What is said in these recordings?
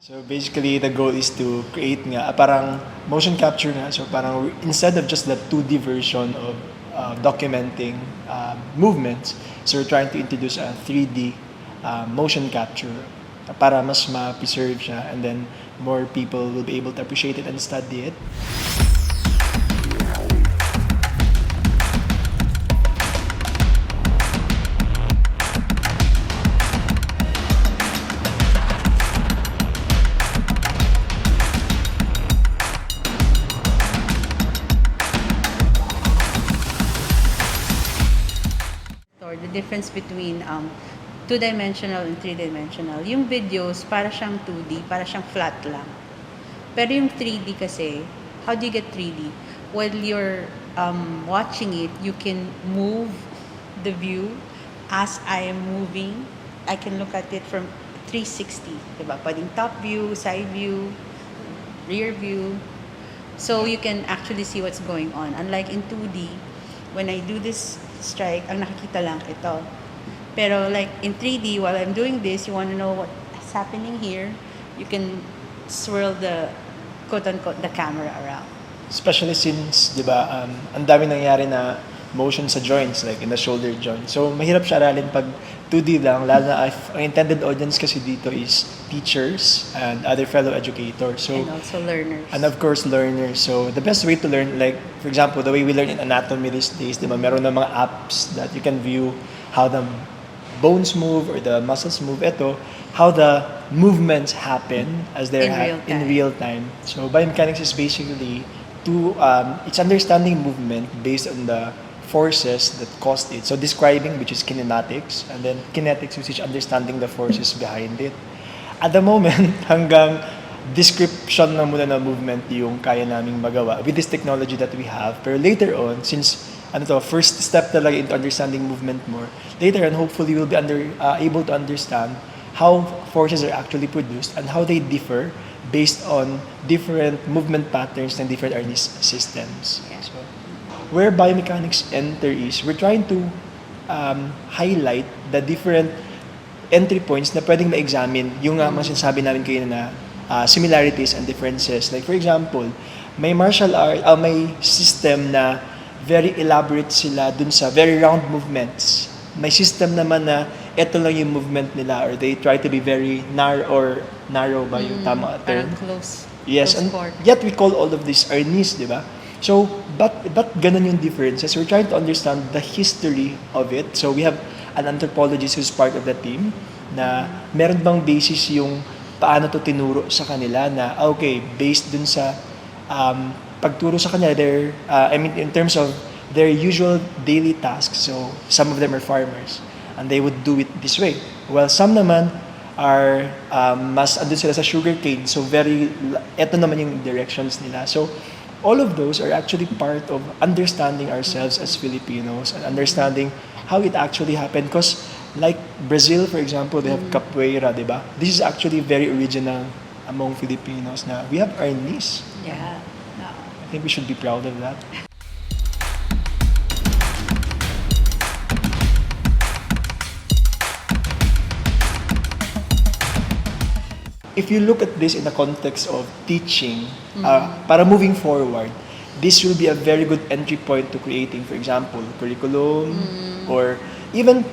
So basically, the goal is to create nga, parang motion capture nga. So parang instead of just the 2D version of documenting movements, so we're trying to introduce a 3D motion capture para mas ma-preserve siya, and then more people will be able to appreciate it and study it. Or the difference between two-dimensional and three-dimensional. Yung videos, para siyang 2D, para siyang flat lang. Pero yung 3D kasi, how do you get 3D? While you're watching it, you can move the view as I am moving. I can look at it from 360, diba? Pwedeng top view, side view, rear view. So you can actually see what's going on. Unlike in 2D, when I do this strike, ang nakikita lang ito. Pero like in 3D, while I'm doing this, you want to know what's happening here, you can swirl the quote-unquote the camera around. Especially since, di ba, ang dami nangyari na motion sa joints, like in the shoulder joint. So, mahirap siya aralin pag 2D lang, lalo na if ang intended audience kasi dito is teachers and other fellow educators. So, And also learners. and of course, learners. So, the best way to learn, like, for example, the way we learn in anatomy these days, di ba, meron na mga apps that you can view how the bones move or the muscles move. Ito, how the movements happen as they're in real time. So, biomechanics is basically it's understanding movement based on the forces that caused it. So describing, which is kinematics, and then kinetics, which is understanding the forces behind it. At the moment, hanggang description na muna ng movement yung kaya naming magawa with this technology that we have. Pero later on, since first step talaga into understanding movement more, later on, hopefully, we'll be able to understand how forces are actually produced and how they differ based on different movement patterns and different harness systems. Yeah. So, where biomechanics enter is, we're trying to highlight the different entry points na pwedeng ma-examine yung mga sinasabi namin kayo na similarities and differences. Like for example, may martial art, may system na very elaborate sila dun sa very round movements. May system naman na ito lang yung movement nila, or they try to be very narrow ba yung tama term? Parang close. Yes, close and court. yet we call all of these arnis, di ba? So, but ganun yung differences? We're trying to understand the history of it. So, we have an anthropologist who's part of the team na meron bang basis yung paano to tinuro sa kanila na, okay, based dun sa pagturo sa kanila, in terms of their usual daily tasks. So, some of them are farmers and they would do it this way. Well, some naman are mas andun sila sa sugarcane. So, eto naman yung directions nila. So, all of those are actually part of understanding ourselves as Filipinos and understanding how it actually happened. Because like Brazil, for example, they have capoeira, di ba? This is actually very original among Filipinos na we have arnis. Yeah. No. I think we should be proud of that. If you look at this in the context of teaching, para moving forward, this will be a very good entry point to creating, for example, curriculum, or even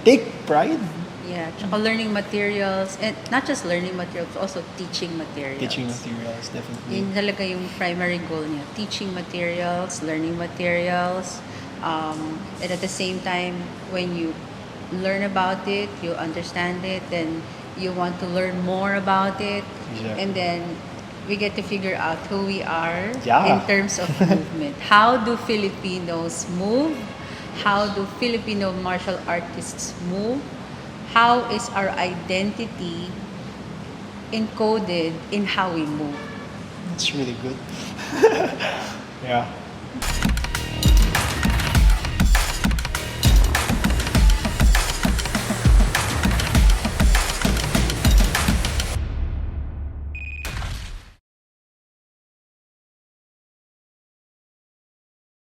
take pride. Yeah, tsaka learning materials, and not just learning materials, also teaching materials. Teaching materials, definitely. Yun talaga yung primary goal niya. Teaching materials, learning materials, and at the same time, when you learn about it, you understand it, then you want to learn more about it, Exactly. and then we get to figure out who we are Yeah. in terms of movement. How do Filipinos move? How do Filipino martial artists move? How is our identity encoded in how we move? That's really good. Yeah.